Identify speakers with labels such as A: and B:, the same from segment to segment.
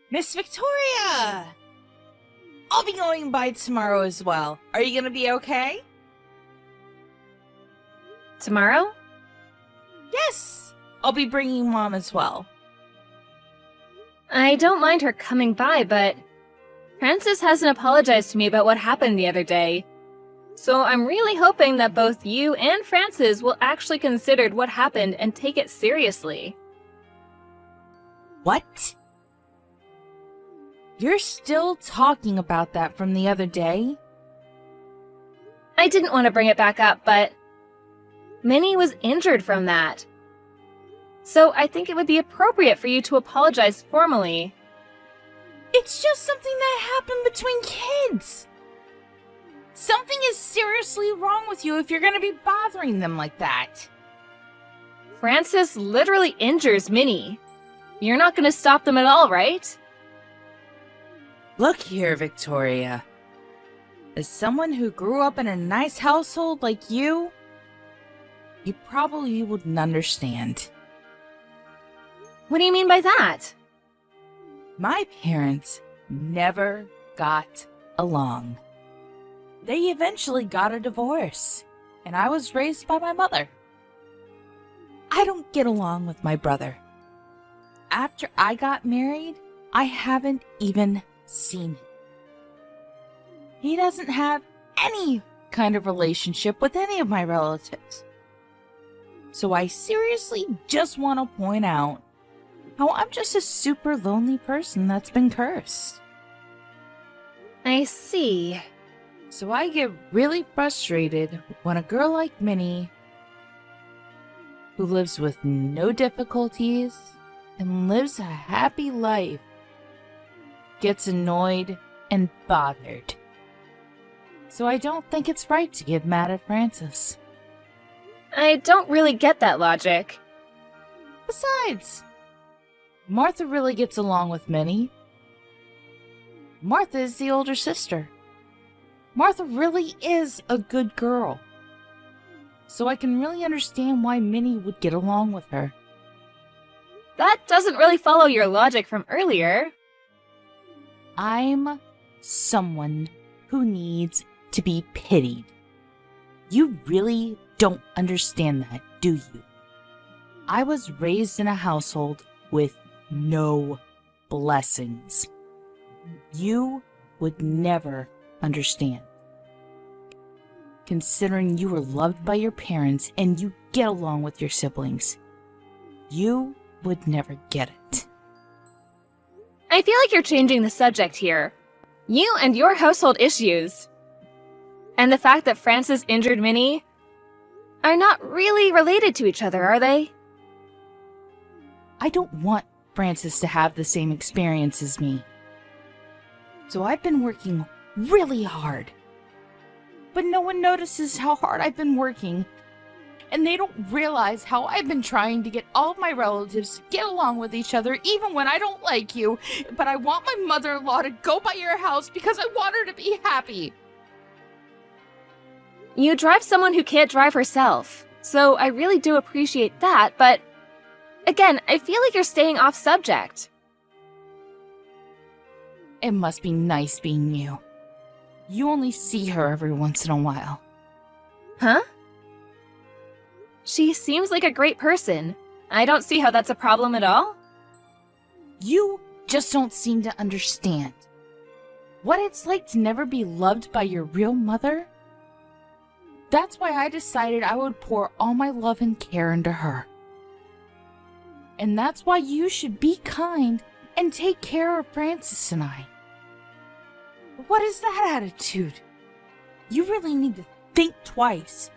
A: Miss Victoria! I'll be going by tomorrow as well. Are you gonna be okay?
B: Tomorrow?
A: Yes! I'll be bringing Mom as well.
B: I don't mind her coming by, but Francis hasn't apologized to me about what happened the other day. So I'm really hoping that both you and Francis will actually consider what happened and take it seriously.
A: What? You're still talking about that from the other day?
B: I didn't want to bring it back up, but Minnie was injured from that. So I think it would be appropriate for you to apologize formally.
A: It's just something that happened between kids. Something is seriously wrong with you if you're gonna be bothering them like that.
B: Francis literally injures Minnie. You're not going to stop them at all, right?
A: Look here, Victoria. As someone who grew up in a nice household like you probably wouldn't understand.
B: What do you mean by that?
A: My parents never got along. They eventually got a divorce, and I was raised by my mother. I don't get along with my brother. After I got married, I haven't even seen him. He doesn't have any kind of relationship with any of my relatives. So I seriously just want to point out how I'm just a super lonely person that's been cursed.
B: I see.
A: So I get really frustrated when a girl like Minnie, who lives with no difficulties and lives a happy life, gets annoyed and bothered. So I don't think it's right to get mad at Francis.
B: I don't really get that logic.
A: Besides, Martha really gets along with Minnie. Martha is the older sister. Martha really is a good girl. So I can really understand why Minnie would get along with her.
B: That doesn't really follow your logic from earlier.
A: I'm someone who needs to be pitied. You really don't understand that, do you? I was raised in a household with no blessings. You would never understand. Considering you were loved by your parents and you get along with your siblings, you would never get it.
B: I feel like you're changing the subject here. You and your household issues. And the fact that Francis injured Minnie are not really related to each other, are they?
A: I don't want Francis to have the same experience as me. So I've been working really hard. But no one notices how hard I've been working, and they don't realize how I've been trying to get all of my relatives to get along with each other even when I don't like you, but I want my mother-in-law to go by your house because I want her to be happy.
B: You drive someone who can't drive herself, so I really do appreciate that, but again, I feel like you're staying off subject.
A: It must be nice being you. You only see her every once in a while.
B: Huh? She seems like a great person. I don't see how that's a problem at all.
A: You just don't seem to understand what it's like to never be loved by your real mother. That's why I decided I would pour all my love and care into her. And that's why you should be kind and take care of Francis and I. What is that attitude? You really need to think twice.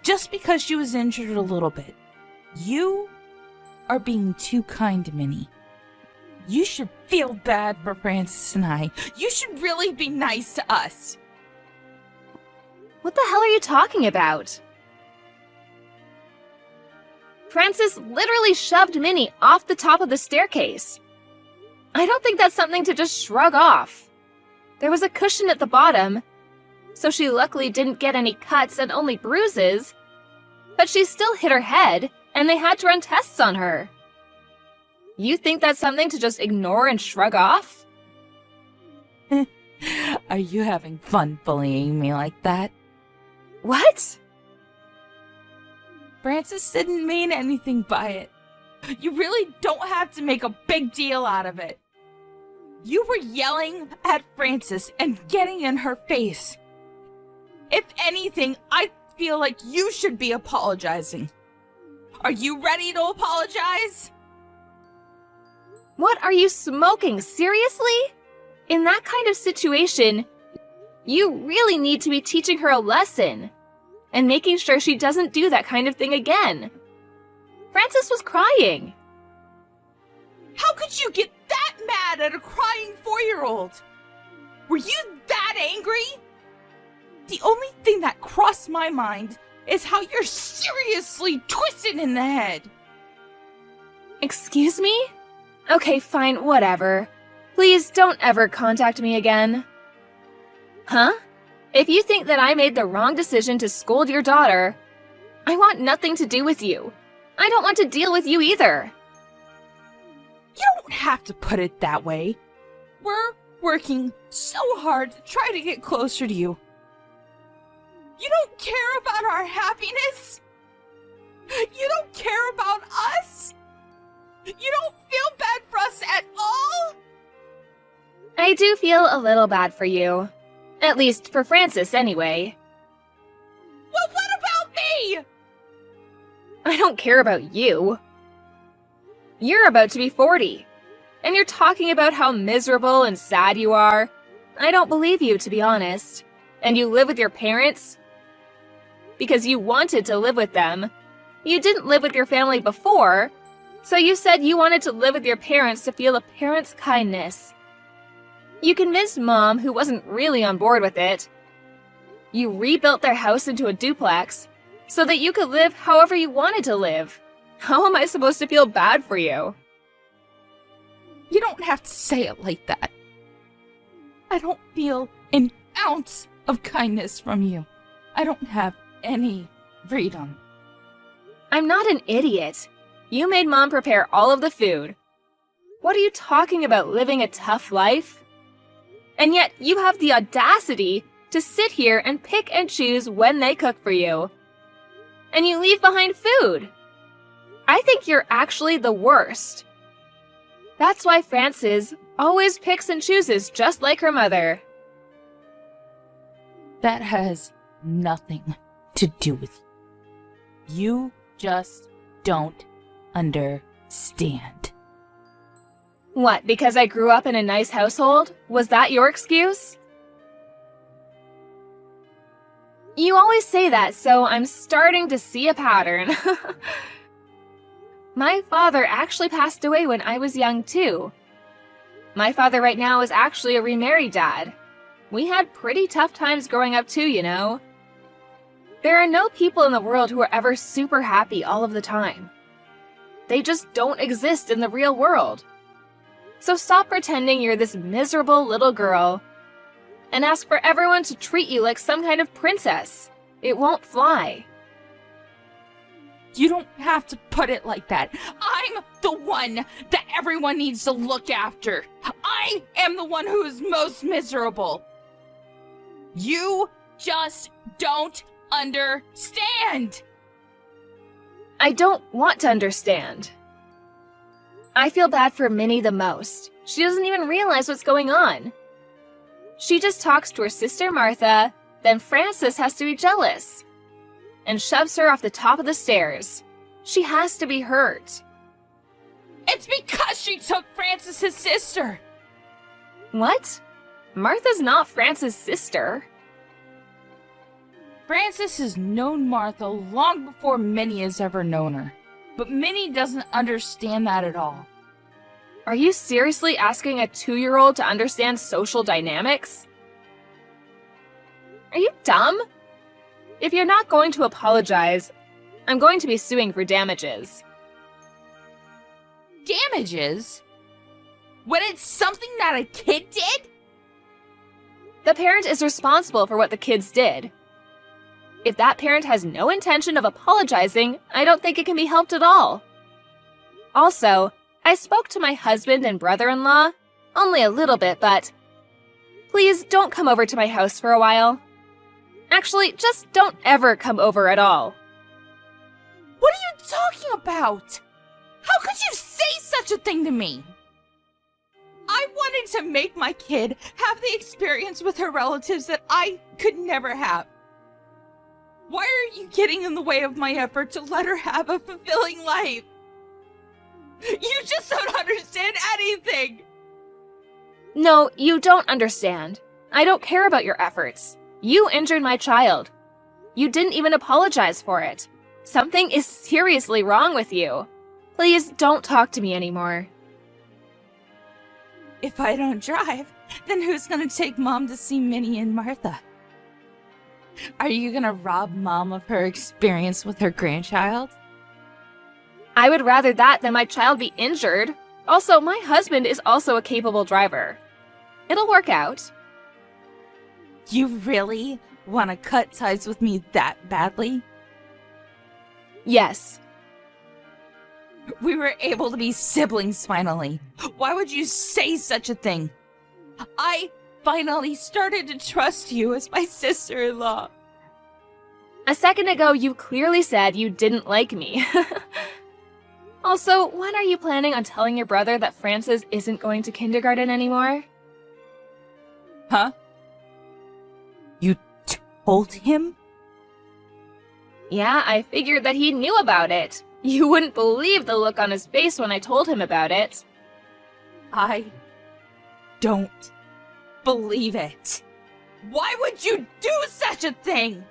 A: Just because she was injured a little bit, you are being too kind to Minnie. You should feel bad for Francis and I. You should really be nice to us.
B: What the hell are you talking about? Francis literally shoved Minnie off the top of the staircase. I don't think that's something to just shrug off. There was a cushion at the bottom, so she luckily didn't get any cuts and only bruises, but she still hit her head, and they had to run tests on her. You think that's something to just ignore and shrug off?
A: Are you having fun bullying me like that?
B: What?
A: Francis didn't mean anything by it. You really don't have to make a big deal out of it. You were yelling at Francis and getting in her face. If anything, I feel like you should be apologizing. Are you ready to apologize?
B: What are you smoking? Seriously? In that kind of situation, you really need to be teaching her a lesson and making sure she doesn't do that kind of thing again. Francis was crying.
A: How could you get that mad at a crying 4-year-old? Were you that angry? The only thing that crossed my mind is how you're seriously twisted in the head.
B: Excuse me? Okay, fine, whatever. Please don't ever contact me again. Huh? If you think that I made the wrong decision to scold your daughter, I want nothing to do with you. I don't want to deal with you either.
A: You don't have to put it that way. We're working so hard to try to get closer to you. You don't care about our happiness? You don't care about us? You don't feel bad for us at all?
B: I do feel a little bad for you. At least for Francis, anyway.
A: Well, what about me?
B: I don't care about you. You're about to be 40, and you're talking about how miserable and sad you are. I don't believe you, to be honest. And you live with your parents? Because you wanted to live with them. You didn't live with your family before, so you said you wanted to live with your parents to feel a parent's kindness. You convinced Mom, who wasn't really on board with it. You rebuilt their house into a duplex so that you could live however you wanted to live. How am I supposed to feel bad for you?
A: You don't have to say it like that. I don't feel an ounce of kindness from you. I don't have any freedom.
B: I'm not an idiot. You made Mom prepare all of the food. What are you talking about, living a tough life? And yet you have the audacity to sit here and pick and choose when they cook for you. And you leave behind food. I think you're actually the worst. That's why Frances always picks and chooses just like her mother.
A: That has nothing to do with you. You just don't understand.
B: What, because I grew up in a nice household? Was that your excuse? You always say that, so I'm starting to see a pattern. My father actually passed away when I was young, too. My father right now is actually a remarried dad. We had pretty tough times growing up, too, you know. There are no people in the world who are ever super happy all of the time. They just don't exist in the real world. So stop pretending you're this miserable little girl and ask for everyone to treat you like some kind of princess. It won't fly.
A: You don't have to put it like that. I'm the one that everyone needs to look after. I am the one who is most miserable. You just don't understand.
B: I don't want to understand. I feel bad for Minnie the most. She doesn't even realize what's going on. She just talks to her sister Martha, then Frances has to be jealous and shoves her off the top of the stairs. She has to be hurt.
A: It's because she took Francis's sister.
B: What? Martha's not Frances' sister.
A: Frances has known Martha long before Minnie has ever known her. But Minnie doesn't understand that at all.
B: Are you seriously asking a 2-year-old to understand social dynamics? Are you dumb? If you're not going to apologize, I'm going to be suing for damages.
A: Damages? When it's something that a kid did?
B: The parent is responsible for what the kids did. If that parent has no intention of apologizing, I don't think it can be helped at all. Also, I spoke to my husband and brother-in-law. Only a little bit, but please don't come over to my house for a while. Actually, just don't ever come over at all.
A: What are you talking about? How could you say such a thing to me? I wanted to make my kid have the experience with her relatives that I could never have. Why are you getting in the way of my effort to let her have a fulfilling life? You just don't understand anything!
B: No, you don't understand. I don't care about your efforts. You injured my child. You didn't even apologize for it. Something is seriously wrong with you. Please don't talk to me anymore.
A: If I don't drive, then who's gonna take Mom to see Minnie and Martha? Are you gonna rob Mom of her experience with her grandchild?
B: I would rather that than my child be injured. Also, my husband is also a capable driver. It'll work out.
A: You really want to cut ties with me that badly?
B: Yes.
A: We were able to be siblings finally. Why would you say such a thing? I finally started to trust you as my sister-in-law.
B: A second ago, you clearly said you didn't like me. Also, when are you planning on telling your brother that Francis isn't going to kindergarten anymore?
A: Huh? You told him?
B: Yeah, I figured that he knew about it. You wouldn't believe the look on his face when I told him about it.
A: I don't believe it. Why would you do such a thing?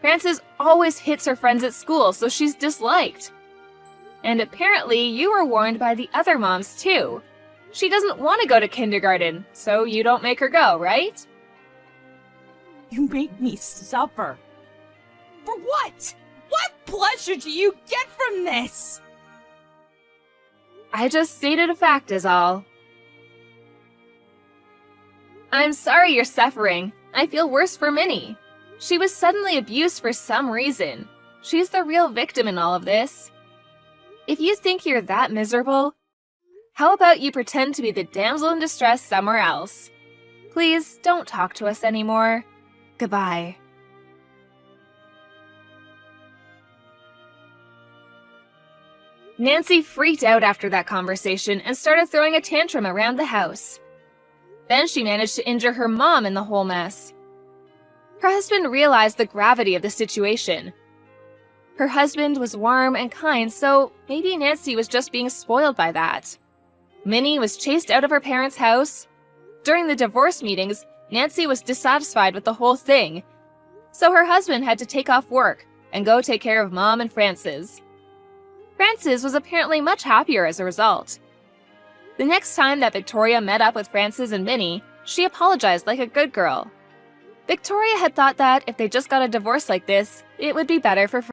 B: Frances always hits her friends at school, so she's disliked. And apparently you were warned by the other moms too. She doesn't want to go to kindergarten, so you don't make her go, right?
A: You make me suffer. For what? What pleasure do you get from this?
B: I just stated a fact is all. I'm sorry you're suffering. I feel worse for Minnie. She was suddenly abused for some reason. She's the real victim in all of this. If you think you're that miserable, how about you pretend to be the damsel in distress somewhere else? Please don't talk to us anymore. Goodbye. Nancy freaked out after that conversation and started throwing a tantrum around the house. Then she managed to injure her mom in the whole mess. Her husband realized the gravity of the situation. Her husband was warm and kind, so maybe Nancy was just being spoiled by that. Minnie was chased out of her parents' house. During the divorce meetings, Nancy was dissatisfied with the whole thing, so her husband had to take off work and go take care of Mom and Frances. Frances was apparently much happier as a result. The next time that Victoria met up with Frances and Minnie, she apologized like a good girl. Victoria had thought that if they just got a divorce like this, it would be better for